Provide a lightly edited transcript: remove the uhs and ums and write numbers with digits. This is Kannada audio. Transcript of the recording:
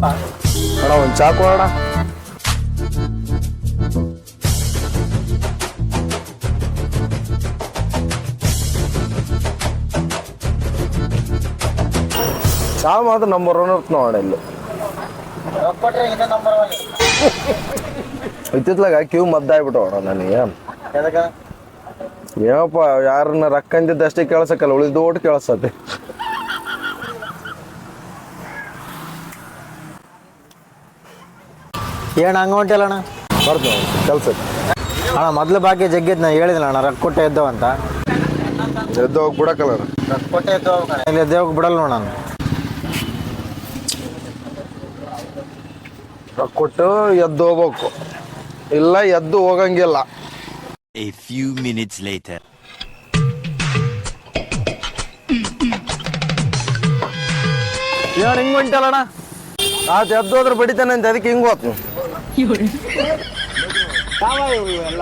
ಅಣ್ಣ ಒಂದು ಚಾಕು ಅಣ್ಣ. ಚಾ ಮಾತ್ರ ನಂಬರ್ 1 ಇರ್ತ ನೋಡ ಇಲ್ಲಿ. ಇತ್ತಿತ್ಲಾಗ ಕ್ಯೂ ಮದ್ದಾಗ್ಬಿಟ್ಟು ಅಣ್ಣ ನನಗೆ. ಏನಪ್ಪ ಯಾರನ್ನ ರೊಕ್ಕ ಅಂದಿದ್ದು ಅಷ್ಟೇ ಕೇಳ್ಸಕ್ಕಲ್ಲ, ಉಳಿದು ಓಟ್ ಕೇಳಿಸತ್ತೆ. ಏಣ ಹಂಗ ಹೊಂಟಿಲ್ಲ ಅಣ್ಣ? ಬರ್ತೀನಿ ಕೆಲ್ಸಕ್ಕೆ ಅಣ್ಣ ಮೊದ್ಲು ಬಾಕಿ ಜಗ್ಗಿದ್ ನಾನು ಹೇಳಿದಿಲ್ಲ ಅಣ್ಣ, ರೊಕ್ಕ ಕೊಟ್ಟೆ ಎದ್ದವ ಅಂತ. ಎದ್ದು ಹೋಗಿ ಬಿಡಕ್ಕಲ್ಲ ಅಣ್ಣ. ರೊಕ್ಕ ಕೊಟ್ಟೆ ಎದ್ದವ ಇಲ್ಲಿ ಎದ್ದೇವಕ್ಕೆ ಬಿಡಲ್ಲ ನೋಡ ನಾನು. ರೊಕ್ಕ ಕೊಟ್ಟು ಎದ್ದು ಹೋಗ್ಬೇಕು, ಇಲ್ಲ ಎದ್ದು ಹೋಗಂಗಿಲ್ಲ. A few minutes later. ಏನ್ ಹಿಂಗ್ ಹೊಂಟಲ್ಲ ಅಣ್ಣ? ಆತ ಎದ್ದು ಹೋದ್ರೆ ಬಡಿತಾನೆ ಅಂತ ಅದಕ್ಕೆ ಹಿಂಗೆ ಹೋಗ್ತು. ಯಾವ ಇವು ಎಲ್ಲ